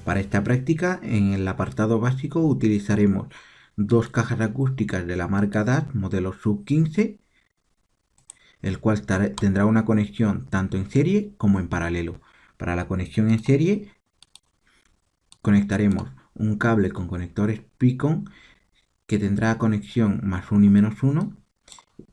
Para esta práctica, en el apartado básico utilizaremos dos cajas acústicas de la marca DAS modelo Sub 15, el cual tendrá una conexión tanto en serie como en paralelo. Para la conexión en serie conectaremos un cable con conectores Picon que tendrá conexión +1 y -1,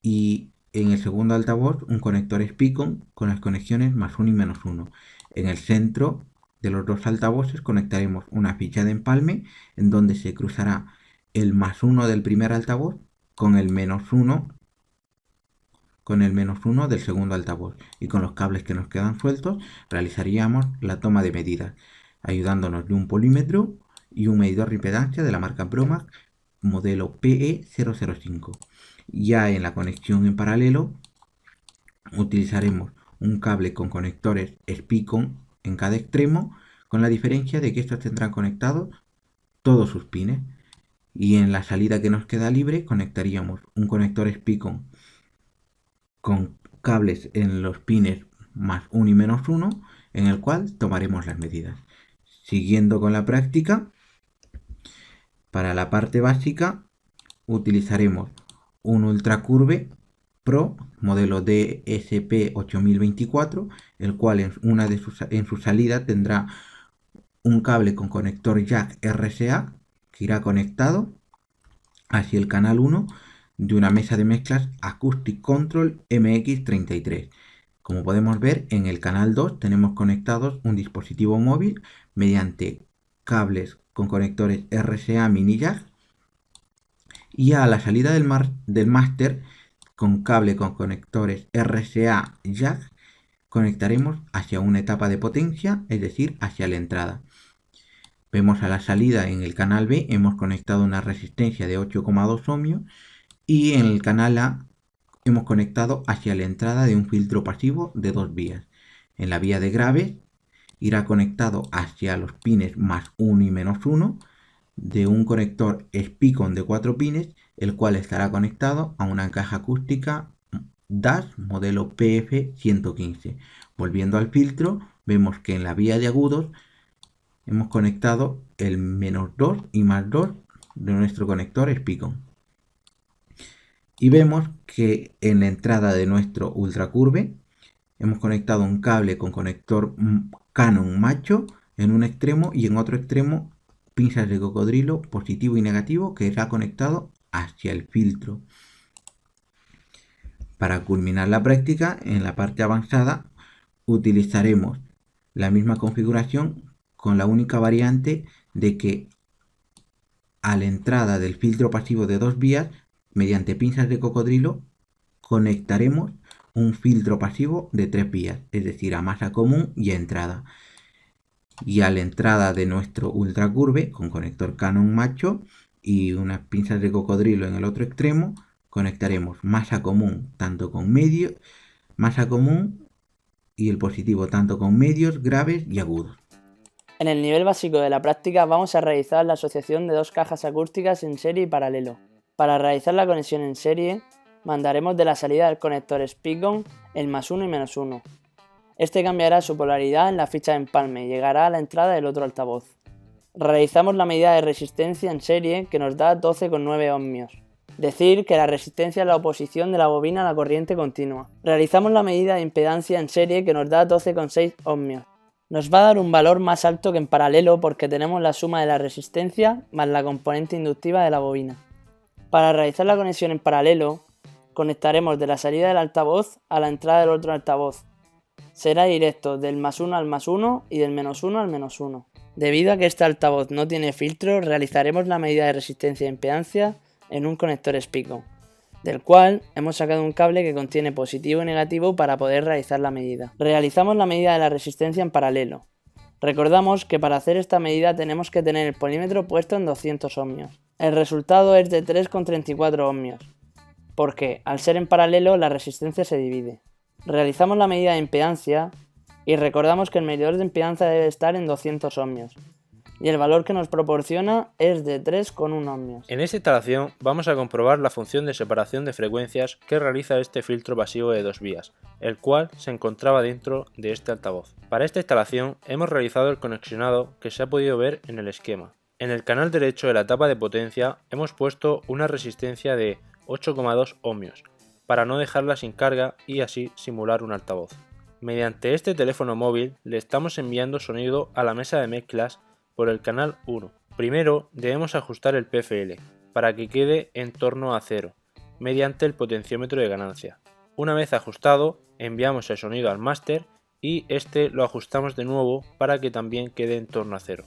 y en el segundo altavoz un conector Picon con las conexiones +1 y -1. En el centro de los dos altavoces conectaremos una ficha de empalme en donde se cruzará el +1 del primer altavoz con el -1 del segundo altavoz, y con los cables que nos quedan sueltos realizaríamos la toma de medidas ayudándonos de un polímetro y un medidor de impedancia de la marca Promax modelo PE005. Ya en la conexión en paralelo utilizaremos un cable con conectores Spicon en cada extremo, con la diferencia de que estos tendrán conectados todos sus pines, y en la salida que nos queda libre conectaríamos un conector Spicon con cables en los pines +1 y -1, en el cual tomaremos las medidas. Siguiendo con la práctica, para la parte básica utilizaremos un Ultracurve Pro modelo DSP8024, el cual en su salida tendrá un cable con conector jack RCA que irá conectado hacia el canal 1 de una mesa de mezclas Acoustic Control MX33. Como podemos ver, en el canal 2 tenemos conectados un dispositivo móvil mediante cables con conectores RCA mini jack, y a la salida del máster con cable con conectores RCA jack conectaremos hacia una etapa de potencia, es decir, hacia la entrada. Vemos a la salida en el canal B hemos conectado una resistencia de 8,2 ohmios, y en el canal A hemos conectado hacia la entrada de un filtro pasivo de 2 vías. En la vía de graves irá conectado hacia los pines +1 y -1 de un conector Spicon de 4 pines, el cual estará conectado a una caja acústica DAS modelo PF115. Volviendo al filtro, vemos que en la vía de agudos hemos conectado el -2 y +2 de nuestro conector Spicon. Y vemos que en la entrada de nuestro Ultracurve hemos conectado un cable con conector Canon macho en un extremo, y en otro extremo pinzas de cocodrilo positivo y negativo que irá conectado hacia el filtro. Para culminar la práctica, en la parte avanzada utilizaremos la misma configuración, con la única variante de que a la entrada del filtro pasivo de 2 vías, mediante pinzas de cocodrilo, conectaremos un filtro pasivo de 3 vías, es decir, a masa común y a entrada. Y a la entrada de nuestro Ultracurve con conector Canon macho y unas pinzas de cocodrilo en el otro extremo, conectaremos masa común y el positivo tanto con medios, graves y agudos. En el nivel básico de la práctica vamos a realizar la asociación de dos cajas acústicas en serie y paralelo. Para realizar la conexión en serie, mandaremos de la salida del conector Spicon el +1 y -1. Este cambiará su polaridad en la ficha de empalme y llegará a la entrada del otro altavoz. Realizamos la medida de resistencia en serie, que nos da 12,9 ohmios. Decir que la resistencia es la oposición de la bobina a la corriente continua. Realizamos la medida de impedancia en serie, que nos da 12,6 ohmios. Nos va a dar un valor más alto que en paralelo porque tenemos la suma de la resistencia más la componente inductiva de la bobina. Para realizar la conexión en paralelo, conectaremos de la salida del altavoz a la entrada del otro altavoz. Será directo del +1 al +1 y del -1 al -1. Debido a que este altavoz no tiene filtro, realizaremos la medida de resistencia e impedancia en un conector Spicon, del cual hemos sacado un cable que contiene positivo y negativo para poder realizar la medida. Realizamos la medida de la resistencia en paralelo. Recordamos que para hacer esta medida tenemos que tener el polímetro puesto en 200 ohmios. El resultado es de 3,34 ohmios, porque al ser en paralelo la resistencia se divide. Realizamos la medida de impedancia y recordamos que el medidor de impedancia debe estar en 200 ohmios. y el valor que nos proporciona es de 3,1 ohmios. En esta instalación vamos a comprobar la función de separación de frecuencias que realiza este filtro pasivo de 2 vías, el cual se encontraba dentro de este altavoz. Para esta instalación hemos realizado el conexionado que se ha podido ver en el esquema. En el canal derecho de la tapa de potencia hemos puesto una resistencia de 8,2 ohmios, para no dejarla sin carga y así simular un altavoz. Mediante este teléfono móvil le estamos enviando sonido a la mesa de mezclas por el canal 1. Primero debemos ajustar el PFL para que quede en torno a 0 mediante el potenciómetro de ganancia. Una vez ajustado, enviamos el sonido al máster y este lo ajustamos de nuevo para que también quede en torno a 0.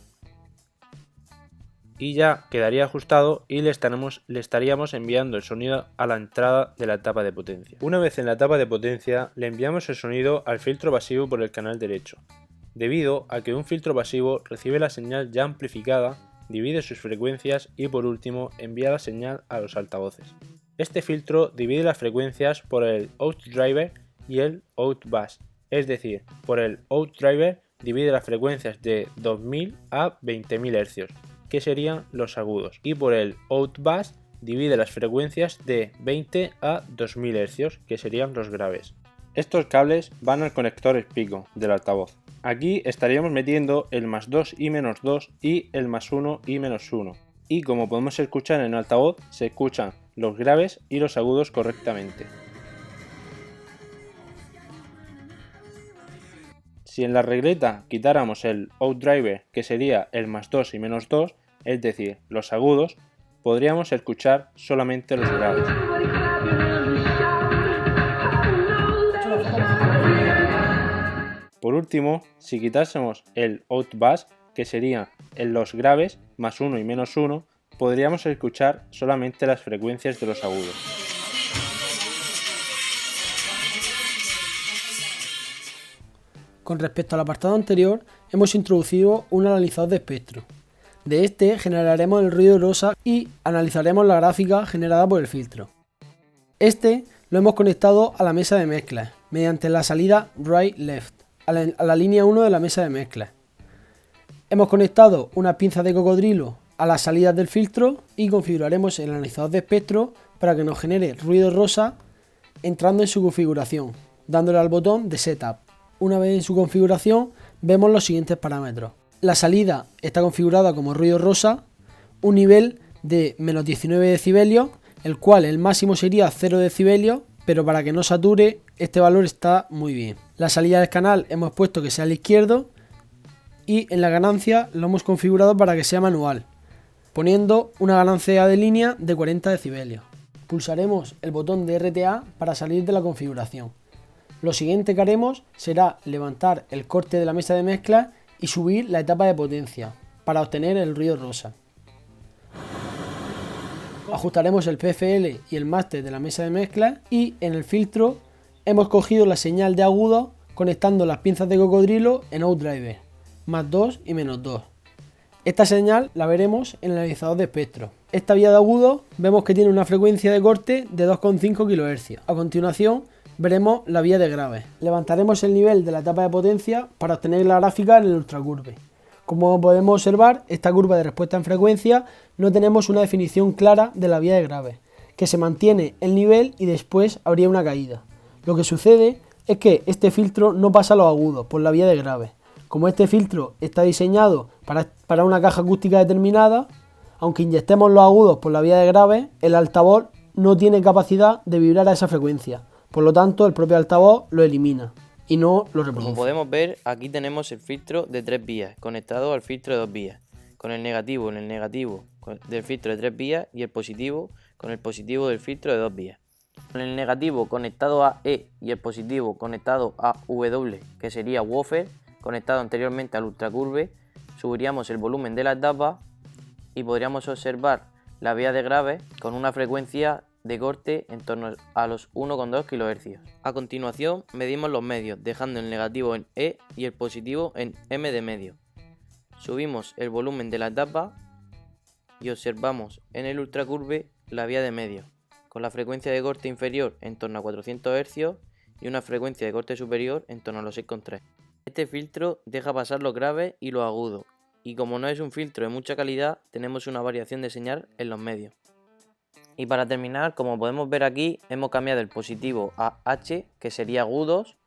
Y ya quedaría ajustado y le estaríamos enviando el sonido a la entrada de la tapa de potencia. Una vez en la tapa de potencia le enviamos el sonido al filtro pasivo por el canal derecho, debido a que un filtro pasivo recibe la señal ya amplificada, divide sus frecuencias y por último envía la señal a los altavoces. Este filtro divide las frecuencias por el outdriver y el outbus, es decir, por el outdriver divide las frecuencias de 2000 a 20.000 Hz, que serían los agudos, y por el outbus divide las frecuencias de 20 a 2000 Hz, que serían los graves. Estos cables van al conector Speakon del altavoz. Aquí estaríamos metiendo el +2 y -2 y el +1 y -1. Y como podemos escuchar en el altavoz, se escuchan los graves y los agudos correctamente. Si en la regleta quitáramos el outdriver, que sería el +2 y -2, es decir, los agudos, podríamos escuchar solamente los graves. Por último, si quitásemos el outbus, que sería en los graves, +1 y -1, podríamos escuchar solamente las frecuencias de los agudos. Con respecto al apartado anterior, hemos introducido un analizador de espectro. De este generaremos el ruido rosa y analizaremos la gráfica generada por el filtro. Este lo hemos conectado a la mesa de mezclas mediante la salida right-left, a la línea 1 de la mesa de mezclas. Hemos conectado unas pinzas de cocodrilo a las salidas del filtro y configuraremos el analizador de espectro para que nos genere ruido rosa entrando en su configuración, dándole al botón de Setup. Una vez en su configuración, vemos los siguientes parámetros. La salida está configurada como ruido rosa, un nivel de -19 decibelios, el cual el máximo sería 0 decibelios, pero para que no sature, este valor está muy bien. La salida del canal hemos puesto que sea al izquierdo y en la ganancia lo hemos configurado para que sea manual, poniendo una ganancia de línea de 40 decibelios. Pulsaremos el botón de RTA para salir de la configuración. Lo siguiente que haremos será levantar el corte de la mesa de mezcla y subir la etapa de potencia para obtener el ruido rosa. Ajustaremos el PFL y el máster de la mesa de mezcla y en el filtro hemos cogido la señal de agudo conectando las pinzas de cocodrilo en outdriver, +2 y -2. Esta señal la veremos en el analizador de espectro. Esta vía de agudo vemos que tiene una frecuencia de corte de 2,5 kHz. A continuación veremos la vía de graves. Levantaremos el nivel de la etapa de potencia para obtener la gráfica en el ultracurve. Como podemos observar, esta curva de respuesta en frecuencia no tenemos una definición clara de la vía de graves, que se mantiene el nivel y después habría una caída. Lo que sucede es que este filtro no pasa los agudos por la vía de graves. Como este filtro está diseñado para una caja acústica determinada, aunque inyectemos los agudos por la vía de graves, el altavoz no tiene capacidad de vibrar a esa frecuencia. Por lo tanto, el propio altavoz lo elimina y no lo reproduce. Como podemos ver, aquí tenemos el filtro de 3 vías conectado al filtro de 2 vías, con el negativo en el negativo del filtro de 3 vías y el positivo con el positivo del filtro de 2 vías. Con el negativo conectado a E y el positivo conectado a W, que sería woofer, conectado anteriormente al ultracurve, subiríamos el volumen de la etapa y podríamos observar la vía de graves con una frecuencia de corte en torno a los 1,2 kHz. A continuación medimos los medios, dejando el negativo en E y el positivo en M de medio. Subimos el volumen de la etapa y observamos en el ultracurve la vía de medio, con la frecuencia de corte inferior en torno a 400 Hz y una frecuencia de corte superior en torno a los 6,3. Este filtro deja pasar los graves y los agudos y como no es un filtro de mucha calidad, tenemos una variación de señal en los medios. Y para terminar, como podemos ver aquí, hemos cambiado el positivo a H, que sería agudos,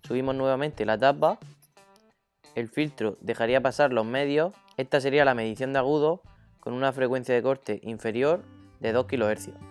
subimos nuevamente la tapa, el filtro dejaría pasar los medios, esta sería la medición de agudos con una frecuencia de corte inferior de 2 kHz.